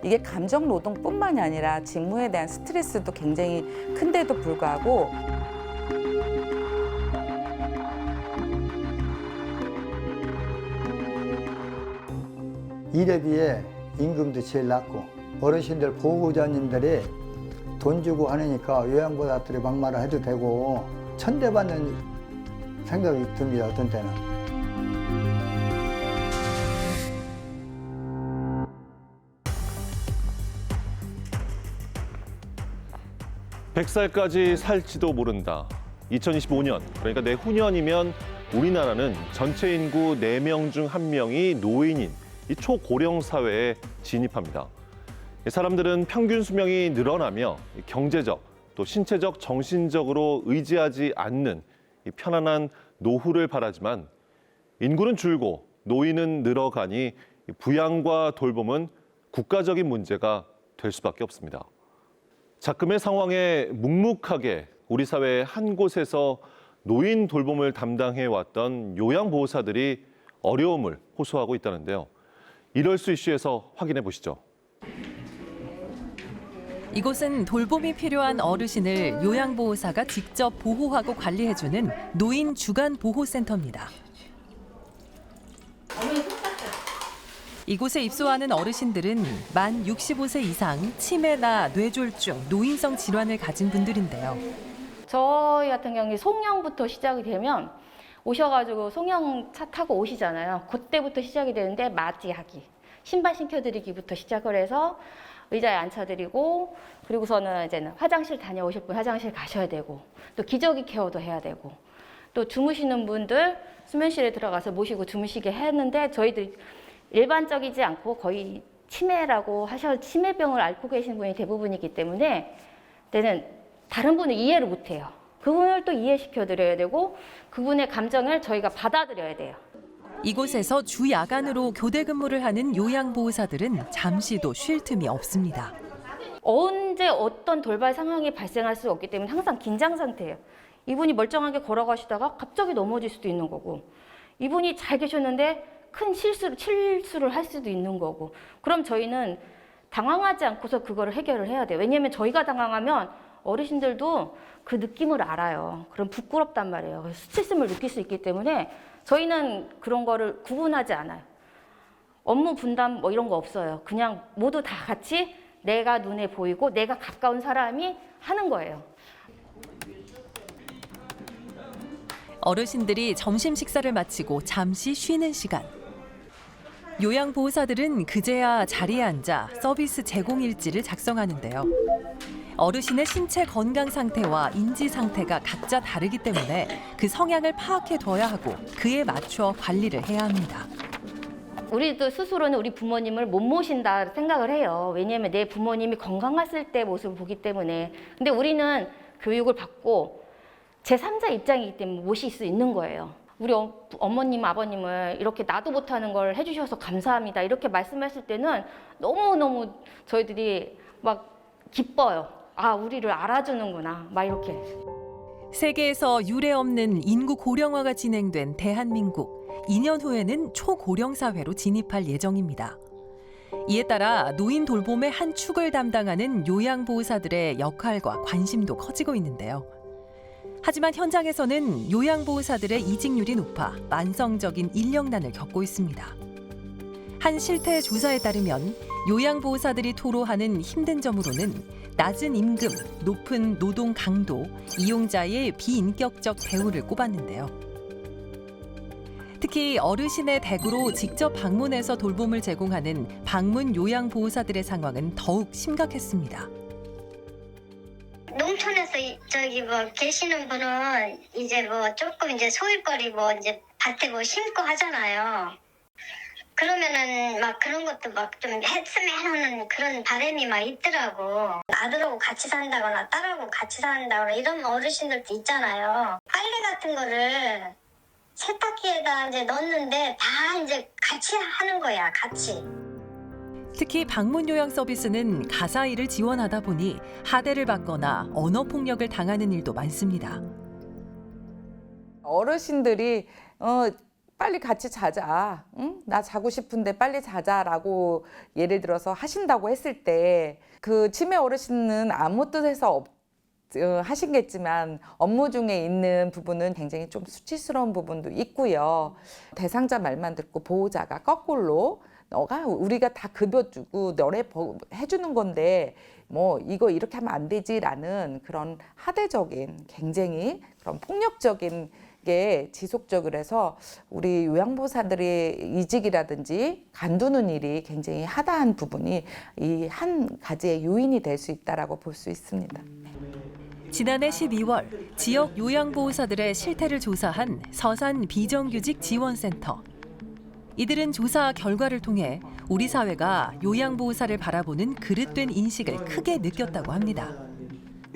이게 감정 노동뿐만이 아니라 직무에 대한 스트레스도 굉장히 큰데도 불구하고 일에 비해 임금도 제일 낮고 어르신들 보호자님들이 돈 주고 하니까 요양보호사들이 막말을 해도 되고 천대받는 생각이 듭니다. 어떤 때는. (100살까지) 살지도 모른다. 2025년, 그러니까 내후년이면 우리나라는 전체 인구 4명 중 1명이 노인인 이 초고령 사회에 진입합니다. 사람들은 평균 수명이 늘어나며 경제적, 또 신체적, 정신적으로 의지하지 않는 이 편안한 노후를 바라지만 인구는 줄고 노인은 늘어가니 부양과 돌봄은 국가적인 문제가 될 수밖에 없습니다. 작금의 상황에 묵묵하게 우리 사회 한 곳에서 노인 돌봄을 담당해왔던 요양보호사들이 어려움을 호소하고 있다는데요. 이럴 수 이슈에서 확인해 보시죠. 이곳은 돌봄이 필요한 어르신을 요양보호사가 직접 보호하고 관리해주는 노인 주간보호센터입니다. 이곳에 입소하는 어르신들은 만 65세 이상 치매나 뇌졸중, 노인성 질환을 가진 분들인데요. 저희 같은 경우에 송영부터 시작이 되면 오셔가지고 송영 차 타고 오시잖아요. 그때부터 시작이 되는데 맞이하기, 신발 신겨드리기부터 시작을 해서 의자에 앉혀드리고, 그리고서는 이제는 화장실 다녀오실 분 화장실 가셔야 되고, 또 기저귀 케어도 해야 되고, 또 주무시는 분들 수면실에 들어가서 모시고 주무시게 했는데 저희들이 일반적이지 않고 거의 치매라고 하셔서 치매병을 앓고 계신 분이 대부분이기 때문에 때는 다른 분을 이해를 못해요. 그분을 또 이해시켜드려야 되고 그분의 감정을 저희가 받아들여야 돼요. 이곳에서 주 야간으로 교대 근무를 하는 요양보호사들은 잠시도 쉴 틈이 없습니다. 언제 어떤 돌발 상황이 발생할 수 없기 때문에 항상 긴장 상태예요. 이분이 멀쩡하게 걸어가시다가 갑자기 넘어질 수도 있는 거고, 이분이 잘 계셨는데 큰 실수를 할 수도 있는 거고, 그럼 저희는 당황하지 않고서 그거를 해결을 해야 돼요. 왜냐하면 저희가 당황하면 어르신들도 그 느낌을 알아요. 그럼 부끄럽단 말이에요. 스트레스를 느낄 수 있기 때문에 저희는 그런 거를 구분하지 않아요. 업무 분담 뭐 이런 거 없어요. 그냥 모두 다 같이 내가 눈에 보이고 내가 가까운 사람이 하는 거예요. 어르신들이 점심 식사를 마치고 잠시 쉬는 시간. 요양보호사들은 그제야 자리에 앉아 서비스 제공 일지를 작성하는데요. 어르신의 신체 건강 상태와 인지 상태가 각자 다르기 때문에 그 성향을 파악해둬야 하고 그에 맞춰 관리를 해야 합니다. 우리도 스스로는 우리 부모님을 못 모신다 생각을 해요. 왜냐하면 내 부모님이 건강했을 때 모습을 보기 때문에. 근데 우리는 교육을 받고 제3자 입장이기 때문에 모실 수 있는 거예요. 우리 어머님, 아버님을 이렇게 나도 못하는 걸 해주셔서 감사합니다. 이렇게 말씀하실 때는 너무너무 저희들이 막 기뻐요. 아, 우리를 알아주는구나. 막 이렇게. 세계에서 유례 없는 인구 고령화가 진행된 대한민국. 2년 후에는 초고령 사회로 진입할 예정입니다. 이에 따라 노인 돌봄의 한 축을 담당하는 요양보호사들의 역할과 관심도 커지고 있는데요. 하지만 현장에서는 요양보호사들의 이직률이 높아 만성적인 인력난을 겪고 있습니다. 한 실태 조사에 따르면 요양보호사들이 토로하는 힘든 점으로는 낮은 임금, 높은 노동 강도, 이용자의 비인격적 대우를 꼽았는데요. 특히 어르신의 댁으로 직접 방문해서 돌봄을 제공하는 방문 요양보호사들의 상황은 더욱 심각했습니다. 농촌에서 저기 뭐 계시는 분은 이제 뭐 조금 이제 소일거리 뭐 이제 밭에 뭐 심고 하잖아요. 그러면은 막 그런 것도 막 좀 했으면 하는 그런 바람이 막 있더라고. 아들하고 같이 산다거나 딸하고 같이 산다거나 이런 어르신들도 있잖아요. 빨래 같은 거를 세탁기에다 이제 넣는데 다 이제 같이 하는 거야, 같이. 특히 방문 요양 서비스는 가사 일을 지원하다 보니 하대를 받거나 언어 폭력을 당하는 일도 많습니다. 어르신들이 빨리 같이 자자. 응? 나 자고 싶은데 빨리 자자라고 예를 들어서 하신다고 했을 때 그 치매 어르신은 아무 뜻에서 하시겠지만 업무 중에 있는 부분은 굉장히 좀 수치스러운 부분도 있고요. 대상자 말만 듣고 보호자가 거꾸로 너가 우리가 다 급여 주고 너네 해주는 건데 뭐 이거 이렇게 하면 안 되지라는 그런 하대적인 굉장히 그런 폭력적인 게 지속적으로 해서 우리 요양보호사들의 이직이라든지 간두는 일이 굉장히 하다한 부분이 이 한 가지의 요인이 될 수 있다라고 볼 수 있습니다. 지난해 12월 지역 요양보호사들의 실태를 조사한 서산 비정규직 지원센터. 이들은 조사 결과를 통해 우리 사회가 요양보호사를 바라보는 그릇된 인식을 크게 느꼈다고 합니다.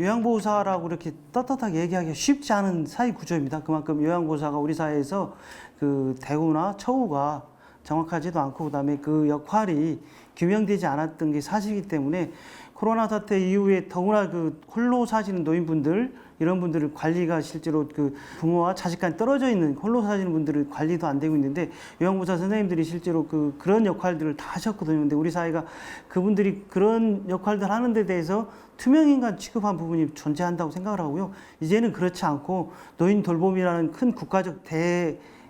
요양보호사라고 이렇게 떳떳하게 얘기하기가 쉽지 않은 사회 구조입니다. 그만큼 요양보호사가 우리 사회에서 그 대우나 처우가 정확하지도 않고 그다음에 그 역할이 규명되지 않았던 게 사실이기 때문에 코로나 사태 이후에 더구나 그 홀로 사시는 노인분들 이런 분들을 관리가 실제로 그 부모와 자식 간 떨어져 있는 홀로 사시는 분들을 관리도 안 되고 있는데 요양보호사 선생님들이 실제로 그런 역할들을 다 하셨거든요. 근데 우리 사회가 그분들이 그런 역할들 하는 데 대해서 투명인간 취급한 부분이 존재한다고 생각을 하고요. 이제는 그렇지 않고 노인 돌봄이라는 큰 국가적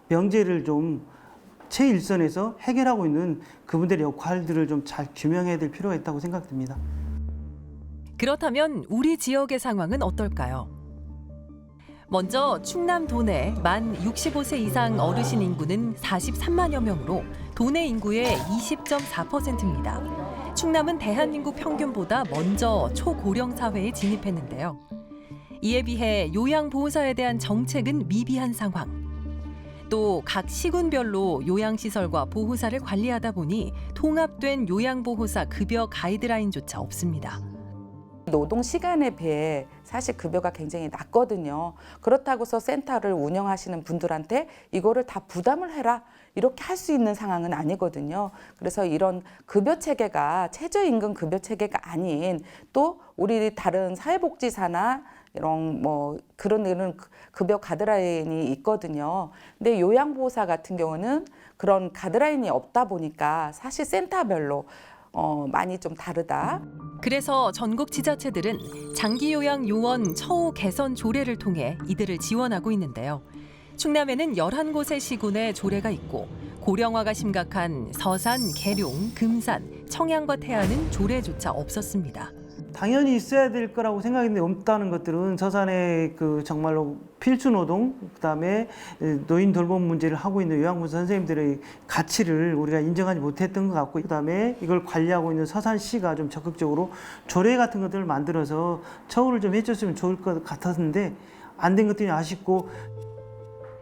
대명제를 좀 최일선에서 해결하고 있는 그분들의 역할들을 좀 잘 규명해야 될 필요가 있다고 생각됩니다. 그렇다면 우리 지역의 상황은 어떨까요? 먼저 충남 도내 만 65세 이상 어르신 인구는 43만여 명으로 도내 인구의 20.4%입니다. 충남은 대한민국 평균보다 먼저 초고령 사회에 진입했는데요. 이에 비해 요양보호사에 대한 정책은 미비한 상황. 또 각 시군별로 요양시설과 보호사를 관리하다 보니 통합된 요양보호사 급여 가이드라인조차 없습니다. 노동 시간에 비해 사실 급여가 굉장히 낮거든요. 그렇다고서 센터를 운영하시는 분들한테 이거를 다 부담을 해라 이렇게 할 수 있는 상황은 아니거든요. 그래서 이런 급여 체계가 최저임금 급여 체계가 아닌 또 우리 다른 사회복지사나 이런 뭐 그런 급여 가드라인이 있거든요. 근데 요양보호사 같은 경우는 그런 가드라인이 없다 보니까 사실 센터별로 많이 좀 다르다. 그래서 전국 지자체들은 장기요양 요원 처우 개선 조례를 통해 이들을 지원하고 있는데요. 충남에는 11곳의 시군에 조례가 있고 고령화가 심각한 서산, 계룡, 금산, 청양과 태안은 조례조차 없었습니다. 당연히 있어야 될 거라고 생각했는데 없다는 것들은 서산의 그 정말로 필수 노동, 그다음에 노인 돌봄 문제를 하고 있는 요양보호사 선생님들의 가치를 우리가 인정하지 못했던 것 같고, 그다음에 이걸 관리하고 있는 서산시가 좀 적극적으로 조례 같은 것들을 만들어서 처우를 좀 해줬으면 좋을 것 같았는데 안 된 것들이 아쉽고.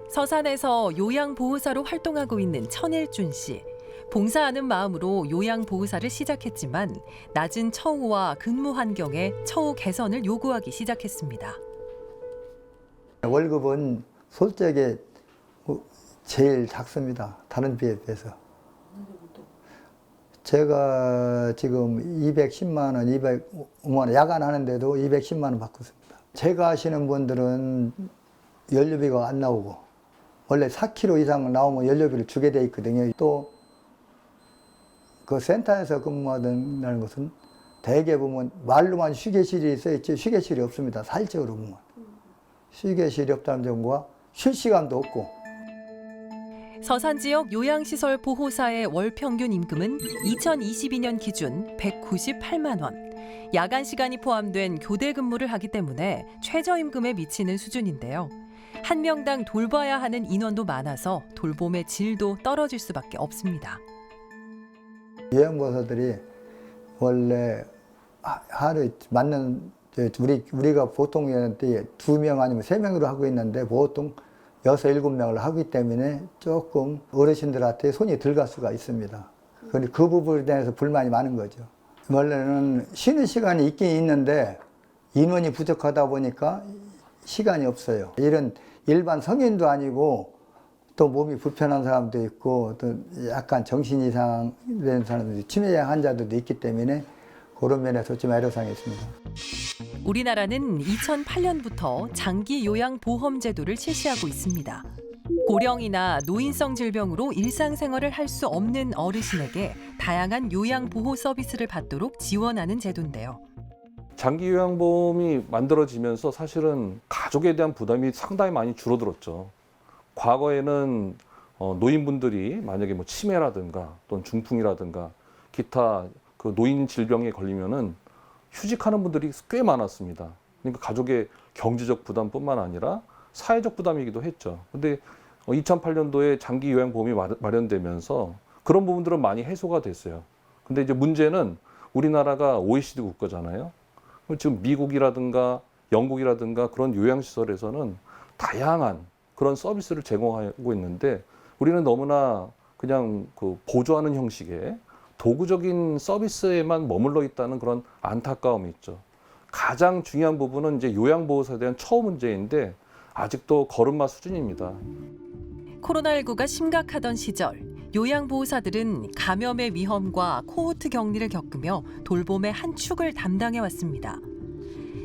서산에서 요양보호사로 활동하고 있는 천일준 씨. 봉사하는 마음으로 요양보호사를 시작했지만 낮은 처우와 근무 환경에 처우 개선을 요구하기 시작했습니다. 월급은 솔직히 제일 작습니다. 다른 비에 비해서. 제가 지금 210만 원, 205만 원 야간하는데도 210만 원 받고 있습니다. 제가 하시는 분들은 연료비가 안 나오고 원래 4km 이상 나오면 연료비를 주게 돼 있거든요. 또 그 센터에서 근무하는 것은 대개 보면 말로만 휴게실이 써있지 휴게실이 없습니다. 사실적으로 보면. 휴게실이 없다는 점과 쉴 시간도 없고. 서산 지역 요양시설 보호사의 월 평균 임금은 2022년 기준 198만 원. 야간 시간이 포함된 교대 근무를 하기 때문에 최저임금에 미치는 수준인데요. 한 명당 돌봐야 하는 인원도 많아서 돌봄의 질도 떨어질 수밖에 없습니다. 요양보호사들이 원래 하루 맞는 우리가 보통 2명 아니면 3명으로 하고 있는데 보통 6, 7명을 하기 때문에 조금 어르신들한테 손이 덜 갈 수가 있습니다. 그런데 그 부분에 대해서 불만이 많은 거죠. 원래는 쉬는 시간이 있긴 있는데 인원이 부족하다 보니까 시간이 없어요. 이런 일반 성인도 아니고 또 몸이 불편한 사람도 있고 또 약간 정신 이상 된 사람들도 치매 환자들도 있기 때문에 그런 면에서 좀 애로사항이 있습니다. 우리나라는 2008년부터 장기 요양 보험 제도를 실시하고 있습니다. 고령이나 노인성 질병으로 일상생활을 할 수 없는 어르신에게 다양한 요양보호 서비스를 받도록 지원하는 제도인데요. 장기 요양보험이 만들어지면서 사실은 가족에 대한 부담이 상당히 많이 줄어들었죠. 과거에는 노인분들이 만약에 뭐 치매라든가 또는 중풍이라든가 기타 그 노인 질병에 걸리면은 휴직하는 분들이 꽤 많았습니다. 그러니까 가족의 경제적 부담뿐만 아니라 사회적 부담이기도 했죠. 근데 2008년도에 장기 요양보험이 마련되면서 그런 부분들은 많이 해소가 됐어요. 근데 이제 문제는 우리나라가 OECD 국가잖아요. 지금 미국이라든가 영국이라든가 그런 요양시설에서는 다양한 그런 서비스를 제공하고 있는데 우리는 너무나 그냥 그 보조하는 형식의 도구적인 서비스에만 머물러 있다는 그런 안타까움이 있죠. 가장 중요한 부분은 이제 요양보호사에 대한 처우 문제인데 아직도 걸음마 수준입니다. 코로나19가 심각하던 시절 요양보호사들은 감염의 위험과 코호트 격리를 겪으며 돌봄의 한 축을 담당해 왔습니다.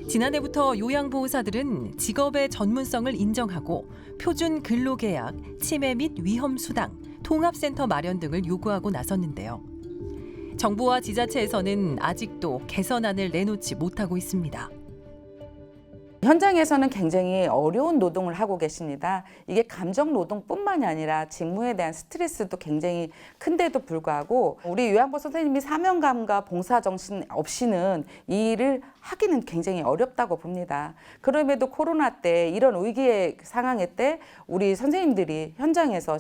지난해부터 요양보호사들은 직업의 전문성을 인정하고 표준 근로계약, 치매 및 위험수당, 통합센터 마련 등을 요구하고 나섰는데요. 정부와 지자체에서는 아직도 개선안을 내놓지 못하고 있습니다. 현장에서는 굉장히 어려운 노동을 하고 계십니다. 이게 감정 노동뿐만이 아니라 직무에 대한 스트레스도 굉장히 큰데도 불구하고 우리 요양보 선생님이 사명감과 봉사정신 없이는 이 일을 하기는 굉장히 어렵다고 봅니다. 그럼에도 코로나 때 이런 위기의 상황에 때 우리 선생님들이 현장에서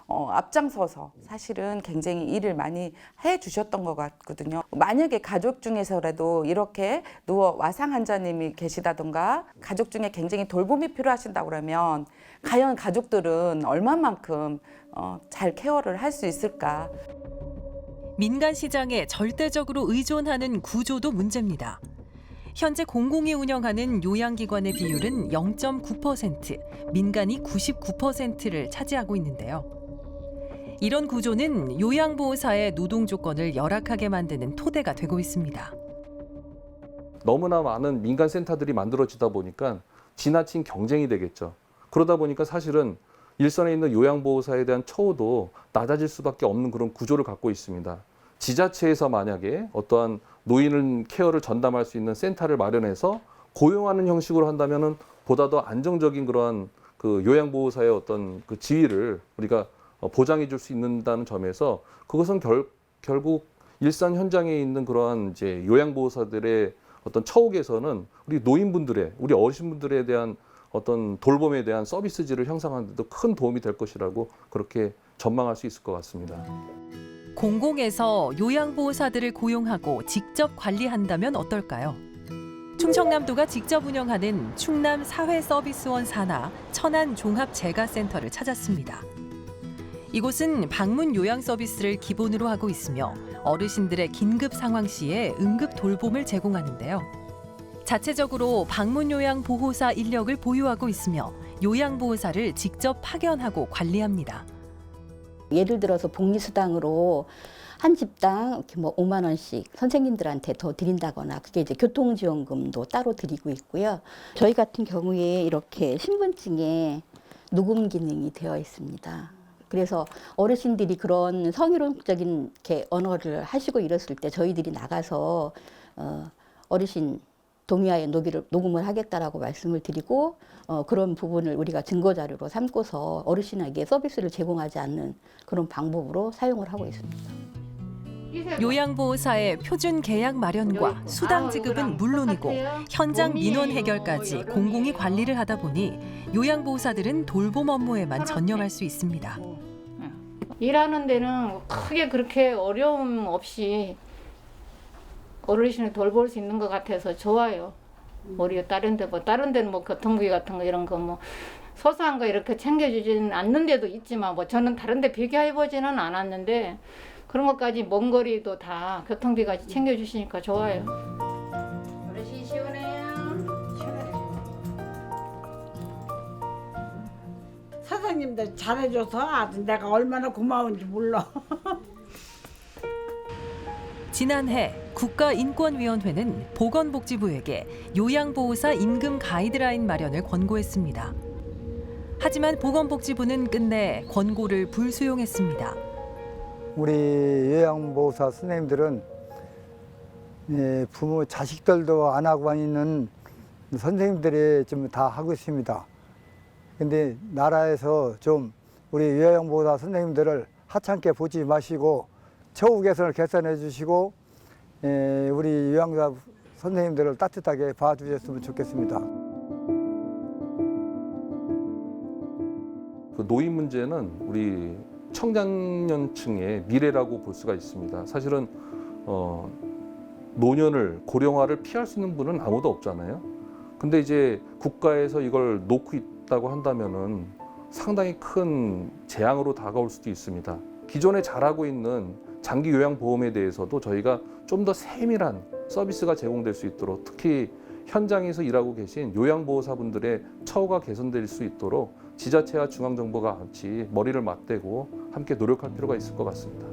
앞장서서 사실은 굉장히 일을 많이 해주셨던 것 같거든요. 만약에 가족 중에서라도 이렇게 와상 환자님이 계시다던가 가족 중에 굉장히 돌봄이 필요하신다고 그러면 과연 가족들은 얼마만큼 잘 케어를 할 수 있을까? 민간 시장에 절대적으로 의존하는 구조도 문제입니다. 현재 공공이 운영하는 요양기관의 비율은 0.9%, 민간이 99%를 차지하고 있는데요. 이런 구조는 요양보호사의 노동 조건을 열악하게 만드는 토대가 되고 있습니다. 너무나 많은 민간 센터들이 만들어지다 보니까 지나친 경쟁이 되겠죠. 그러다 보니까 사실은 일선에 있는 요양보호사에 대한 처우도 낮아질 수밖에 없는 그런 구조를 갖고 있습니다. 지자체에서 만약에 어떠한 노인 케어를 전담할 수 있는 센터를 마련해서 고용하는 형식으로 한다면은 보다 더 안정적인 그러한 그 요양보호사의 어떤 그 지위를 우리가 보장해 줄 수 있는다는 점에서 그것은 결국 일선 현장에 있는 그러한 이제 요양보호사들의 어떤 처우 개선은 우리 노인분들의, 우리 어르신분들에 대한 어떤 돌봄에 대한 서비스질을 형성하는 데도 큰 도움이 될 것이라고 그렇게 전망할 수 있을 것 같습니다. 공공에서 요양보호사들을 고용하고 직접 관리한다면 어떨까요? 충청남도가 직접 운영하는 충남 사회서비스원 산하 천안종합재가센터를 찾았습니다. 이곳은 방문 요양 서비스를 기본으로 하고 있으며 어르신들의 긴급 상황 시에 응급 돌봄을 제공하는데요. 자체적으로 방문 요양 보호사 인력을 보유하고 있으며 요양 보호사를 직접 파견하고 관리합니다. 예를 들어서 복리수당으로 한 집당 이렇게 뭐 5만 원씩 선생님들한테 더 드린다거나 그게 이제 교통지원금도 따로 드리고 있고요. 저희 같은 경우에 이렇게 신분증에 녹음 기능이 되어 있습니다. 그래서 어르신들이 그런 성희롱적인 이렇게 언어를 하시고 이랬을 때 저희들이 나가서 어르신 동의하에 녹음을 하겠다라고 말씀을 드리고 그런 부분을 우리가 증거 자료로 삼고서 어르신에게 서비스를 제공하지 않는 그런 방법으로 사용을 하고 있습니다. 요양보호사의 표준 계약 마련과 수당 지급은 물론이고 현장 민원 해결까지 공공이 관리를 하다 보니 요양보호사들은 돌봄 업무에만 전념할 수 있습니다. 일하는 데는 크게 그렇게 어려움 없이 어르신을 돌볼 수 있는 것 같아서 좋아요. 우리 다른 데는 뭐 교통비 같은 거 이런 거 뭐 소소한 거 이렇게 챙겨주지는 않는 데도 있지만 뭐 저는 다른 데 비교해보지는 않았는데 그런 것까지 먼 거리도 다 교통비까지 챙겨주시니까 좋아요. 어르신 시원해요? 사장님들 잘해줘서 아주 내가 얼마나 고마운지 몰라. 지난해 국가인권위원회는 보건복지부에게 요양보호사 임금 가이드라인 마련을 권고했습니다. 하지만 보건복지부는 끝내 권고를 불수용했습니다. 우리 요양보호사 선생님들은 부모 자식들도 안 하고 있는 선생님들이 좀 다 하고 있습니다. 근데 나라에서 좀 우리 요양보호사 선생님들을 하찮게 보지 마시고 처우 개선을 개선해 주시고 우리 요양사 선생님들을 따뜻하게 봐주셨으면 좋겠습니다. 그 노인 문제는 우리 청장년층의 미래라고 볼 수가 있습니다. 사실은 노년을 고령화를 피할 수 있는 분은 아무도 없잖아요. 근데 이제 국가에서 이걸 놓고 있다고 한다면은 상당히 큰 재앙으로 다가올 수도 있습니다. 기존에 잘하고 있는 장기 요양보험에 대해서도 저희가 좀 더 세밀한 서비스가 제공될 수 있도록, 특히 현장에서 일하고 계신 요양보호사분들의 처우가 개선될 수 있도록 지자체와 중앙정부가 같이 머리를 맞대고 함께 노력할 필요가 있을 것 같습니다.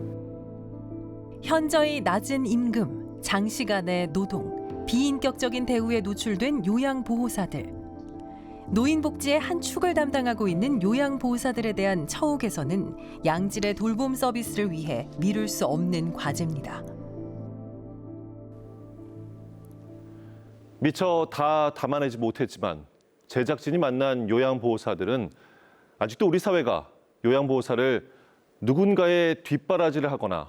현저히 낮은 임금, 장시간의 노동, 비인격적인 대우에 노출된 요양보호사들. 노인복지의 한 축을 담당하고 있는 요양보호사들에 대한 처우 개선은 양질의 돌봄 서비스를 위해 미룰 수 없는 과제입니다. 미처 다 담아내지 못했지만 제작진이 만난 요양보호사들은 아직도 우리 사회가 요양보호사를 누군가의 뒷바라지를 하거나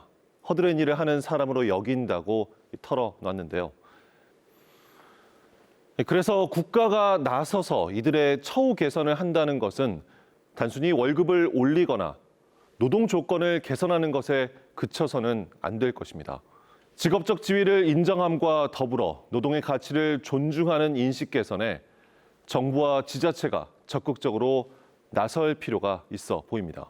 허드렛 일을 하는 사람으로 여긴다고 털어놨는데요. 그래서 국가가 나서서 이들의 처우 개선을 한다는 것은 단순히 월급을 올리거나 노동 조건을 개선하는 것에 그쳐서는 안 될 것입니다. 직업적 지위를 인정함과 더불어 노동의 가치를 존중하는 인식 개선에 정부와 지자체가 적극적으로 나설 필요가 있어 보입니다.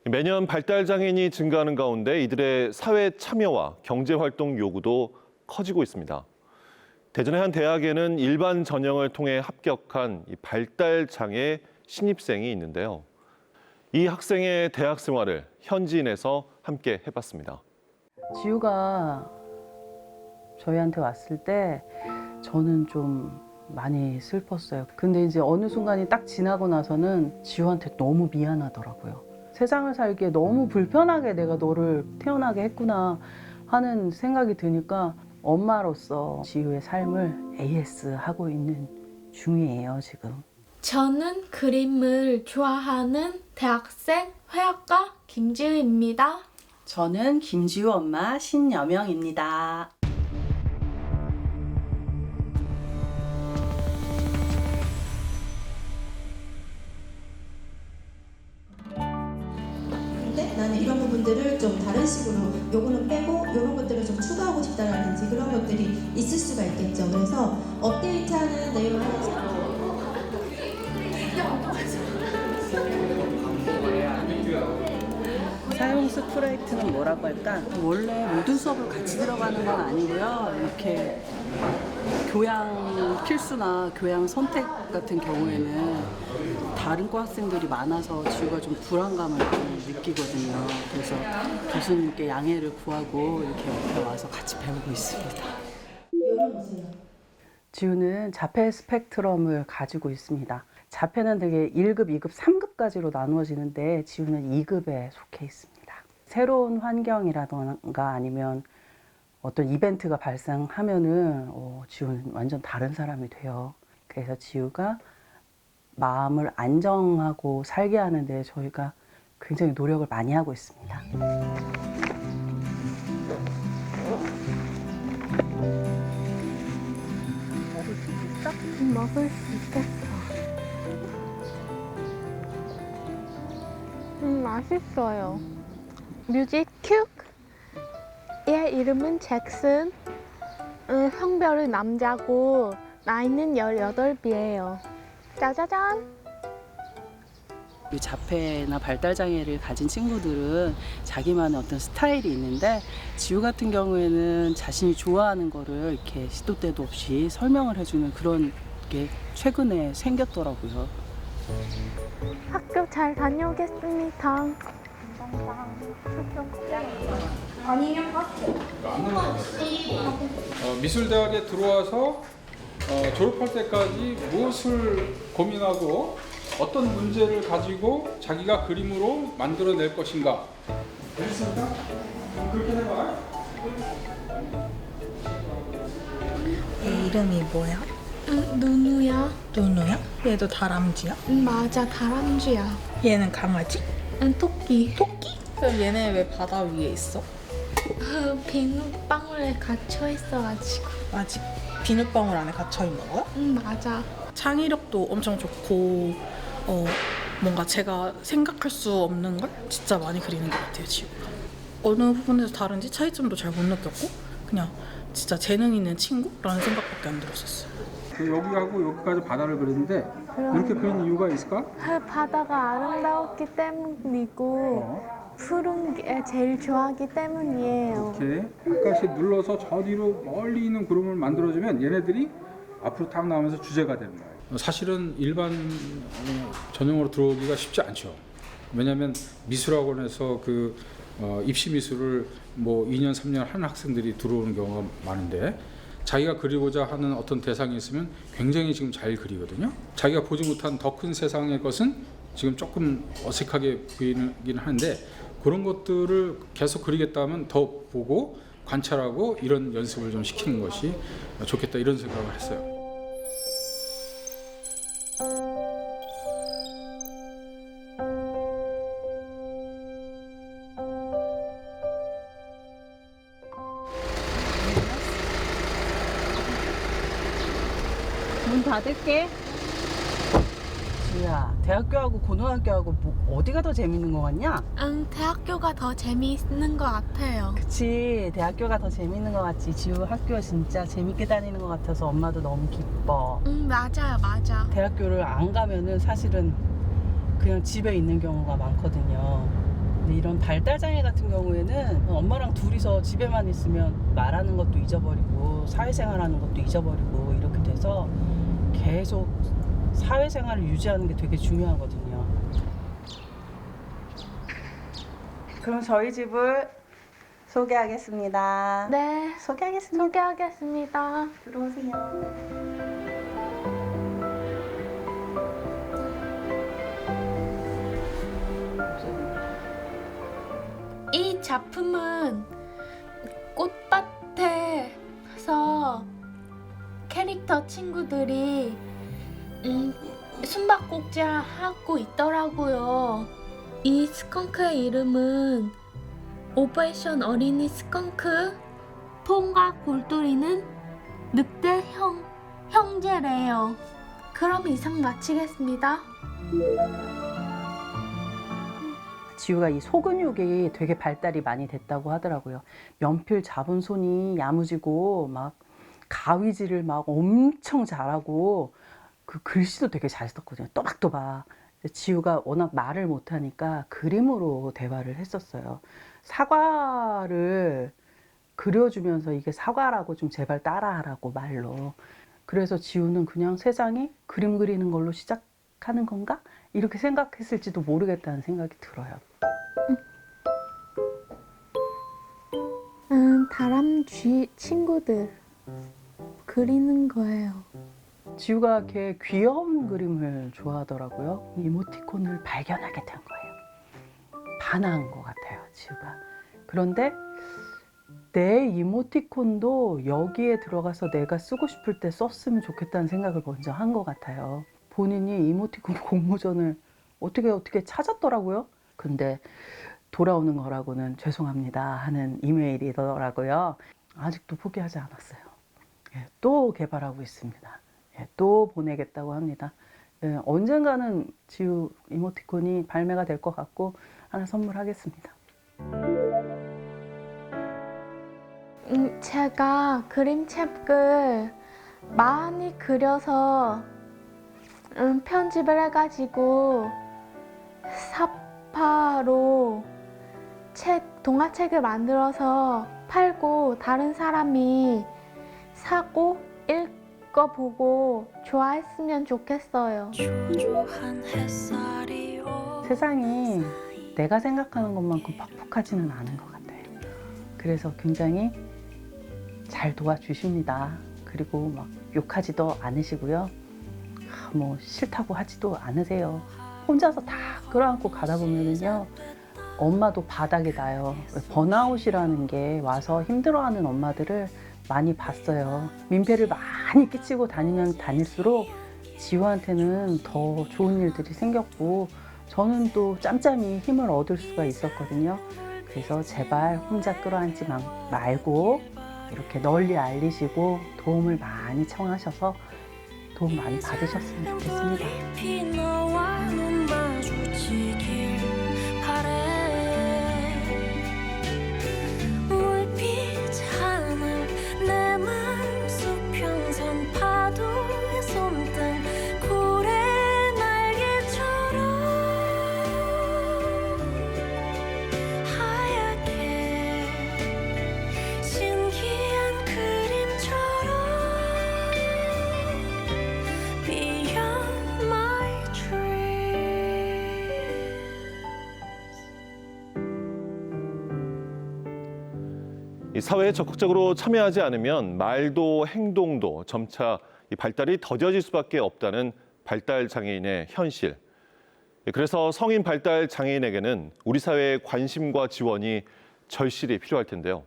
매년 발달장애인이 증가하는 가운데 이들의 사회 참여와 경제활동 요구도 커지고 있습니다. 대전의 한 대학에는 일반 전형을 통해 합격한 발달장애 신입생이 있는데요. 이 학생의 대학 생활을 현지인에서 함께 해봤습니다. 지우가 저희한테 왔을 때 저는 좀 많이 슬펐어요. 근데 이제 어느 순간이 딱 지나고 나서는 지우한테 너무 미안하더라고요. 세상을 살기에 너무 불편하게 내가 너를 태어나게 했구나 하는 생각이 드니까 엄마로서 지우의 삶을 AS하고 있는 중이에요, 지금. 저는 그림을 좋아하는 대학생 회화가 김지우입니다. 저는 김지우 엄마 신여명입니다. 근데 나는 이런 부분들을 좀 다른 식으로 요거는 빼고 이런 것들을 좀 추가하고 싶다라든지 그런 것들이 있을 수가 있겠죠. 그래서 업데이트하는 내용을 사용 스프레이트는 뭐라고 할까? 원래 모든 수업을 같이 들어가는 건 아니고요. 이렇게 교양 필수나 교양 선택 같은 경우에는 다른 과 학생들이 많아서 지우가 좀 불안감을 느끼거든요. 그래서 교수님께 양해를 구하고 이렇게 옆에 와서 같이 배우고 있습니다. 지우는 자폐 스펙트럼을 가지고 있습니다. 자폐는 되게 1급, 2급, 3급까지로 나누어지는데 지우는 2급에 속해 있습니다. 새로운 환경이라던가 아니면 어떤 이벤트가 발생하면은 지우는 완전 다른 사람이 돼요. 그래서 지우가 마음을 안정하고 살게 하는데 저희가 굉장히 노력을 많이 하고 있습니다. 먹을 수 있겠어. 맛있어요. 뮤직 큐. 얘 이름은 잭슨. 성별은 남자고 나이는 18이에요. 짜자잔. 자폐나 발달장애를 가진 친구들은 자기만의 어떤 스타일이 있는데 지우 같은 경우에는 자신이 좋아하는 거를 이렇게 시도 때도 없이 설명을 해주는 그런 게 최근에 생겼더라고요. 학교 잘 다녀오겠습니다. 아니면 파스텔. 미술대학에 들어와서 졸업할 때까지 무엇을 고민하고 어떤 문제를 가지고 자기가 그림으로 만들어낼 것인가. 됐습니까? 그렇게 해봐. 얘 이름이 뭐야? 누누야. 누누야? 얘도 다람쥐야? 맞아, 다람쥐야. 얘는 강아지? 토끼. 토끼? 그럼 얘네 왜 바다 위에 있어? 비눗방울에 갇혀 있어가지고. 아직 비눗방울 안에 갇혀 있는 거야? 맞아. 창의력도 엄청 좋고 뭔가 제가 생각할 수 없는 걸 진짜 많이 그리는 것 같아요, 지우가. 어느 부분에서 다른지 차이점도 잘 못 느꼈고 그냥 진짜 재능 있는 친구라는 생각밖에 안 들었었어요. 여기하고 여기까지 바다를 그리는데 이렇게 그린 이유가 있을까? 바다가 아름다웠기 때문이고 푸른 게 제일 좋아하기 때문이에요. 이렇게 약간씩 눌러서 저 뒤로 멀리 있는 구름을 만들어주면 얘네들이 앞으로 탁 나오면서 주제가 되는 거예요. 사실은 일반 전형으로 들어오기가 쉽지 않죠. 왜냐하면 미술학원에서 그 입시 미술을 뭐 2년, 3년 하는 학생들이 들어오는 경우가 많은데 자기가 그리고자 하는 어떤 대상이 있으면 굉장히 지금 잘 그리거든요. 자기가 보지 못한 더 큰 세상의 것은 지금 조금 어색하게 보이긴 하는데 그런 것들을 계속 그리겠다면 더 보고 관찰하고 이런 연습을 좀 시키는 것이 좋겠다 이런 생각을 했어요. 문 닫을게. 지우야, 대학교하고 고등학교하고 뭐 어디가 더 재밌는 거 같냐? 대학교가 더 재미있는 것 같아요. 그치, 대학교가 더 재밌는 거 같지. 지우 학교 진짜 재밌게 다니는 것 같아서 엄마도 너무 기뻐. 맞아요, 맞아. 대학교를 안 가면은 사실은 그냥 집에 있는 경우가 많거든요. 근데 이런 발달장애 같은 경우에는 엄마랑 둘이서 집에만 있으면 말하는 것도 잊어버리고 사회생활하는 것도 잊어버리고 이렇게 돼서 계속 사회생활을 유지하는 게 되게 중요하거든요. 그럼 저희 집을 소개하겠습니다. 네, 소개하겠습니다. 들어오세요. 이 작품은 꽃밭에서 캐릭터 친구들이 숨바꼭질 하고 있더라고요. 이 스컹크의 이름은 오퍼레이션 어린이 스컹크. 톰과 골똘이는 늑대 형제래요. 그럼 이상 마치겠습니다. 지우가 이 소근육이 되게 발달이 많이 됐다고 하더라고요. 연필 잡은 손이 야무지고 막 가위질을 막 엄청 잘하고 그 글씨도 되게 잘 썼거든요. 또박또박. 지우가 워낙 말을 못하니까 그림으로 대화를 했었어요. 사과를 그려주면서 이게 사과라고 좀 제발 따라하라고 말로. 그래서 지우는 그냥 세상이 그림 그리는 걸로 시작하는 건가? 이렇게 생각했을지도 모르겠다는 생각이 들어요. 다람쥐 친구들 그리는 거예요. 지우가 걔 귀여운 그림을 좋아하더라고요. 이모티콘을 발견하게 된 거예요. 반한 것 같아요, 지우가. 그런데 내 이모티콘도 여기에 들어가서 내가 쓰고 싶을 때 썼으면 좋겠다는 생각을 먼저 한 것 같아요. 본인이 이모티콘 공모전을 어떻게 찾았더라고요. 근데 돌아오는 거라고는 죄송합니다 하는 이메일이더라고요. 아직도 포기하지 않았어요. 예, 또 개발하고 있습니다. 예, 또 보내겠다고 합니다. 예, 언젠가는 지우 이모티콘이 발매가 될 것 같고 하나 선물하겠습니다. 제가 그림책을 많이 그려서 편집을 해가지고 사파로 동화책을 만들어서 팔고 다른 사람이 사고 읽어보고 좋아했으면 좋겠어요. 세상이 내가 생각하는 것만큼 퍽퍽하지는 않은 것 같아요. 그래서 굉장히 잘 도와주십니다. 그리고 막 욕하지도 않으시고요. 뭐 싫다고 하지도 않으세요. 혼자서 다 끌어안고 가다 보면은요, 엄마도 바닥이 나요. 번아웃이라는 게 와서 힘들어하는 엄마들을 많이 봤어요. 민폐를 많이 끼치고 다니면 다닐수록 지우한테는 더 좋은 일들이 생겼고, 저는 또 짬짬이 힘을 얻을 수가 있었거든요. 그래서 제발 혼자 끌어안지 말고 이렇게 널리 알리시고 도움을 많이 청하셔서 도움 많이 받으셨으면 좋겠습니다. 이 사회에 적극적으로 참여하지 않으면 말도 행동도 점차 이 발달이 더뎌질 수밖에 없다는 발달 장애인의 현실. 그래서 성인 발달 장애인에게는 우리 사회의 관심과 지원이 절실히 필요할 텐데요.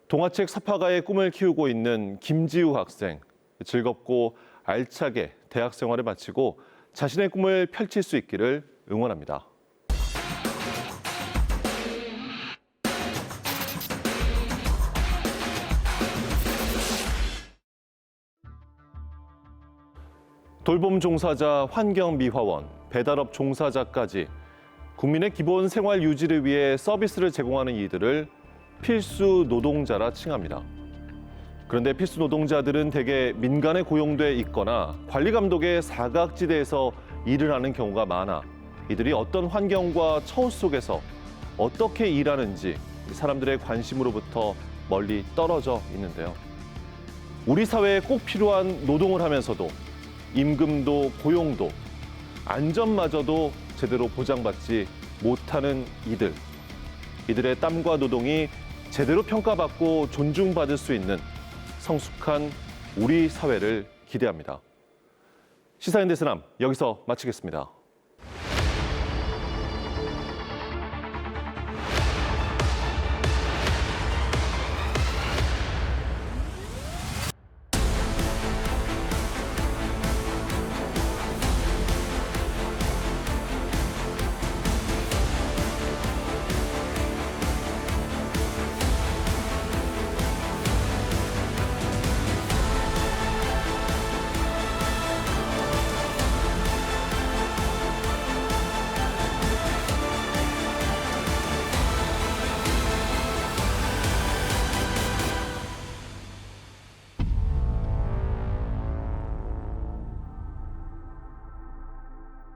동화책 사파가의 꿈을 키우고 있는 김지우 학생, 즐겁고 알차게 대학 생활을 마치고 자신의 꿈을 펼칠 수 있기를 응원합니다. 돌봄 종사자, 환경미화원, 배달업 종사자까지 국민의 기본 생활 유지를 위해 서비스를 제공하는 이들을 필수 노동자라 칭합니다. 그런데 필수 노동자들은 대개 민간에 고용돼 있거나 관리 감독의 사각지대에서 일을 하는 경우가 많아 이들이 어떤 환경과 처우 속에서 어떻게 일하는지 사람들의 관심으로부터 멀리 떨어져 있는데요. 우리 사회에 꼭 필요한 노동을 하면서도 임금도 고용도 안전마저도 제대로 보장받지 못하는 이들의 땀과 노동이 제대로 평가받고 존중받을 수 있는 성숙한 우리 사회를 기대합니다. 시사인 대세남 여기서 마치겠습니다.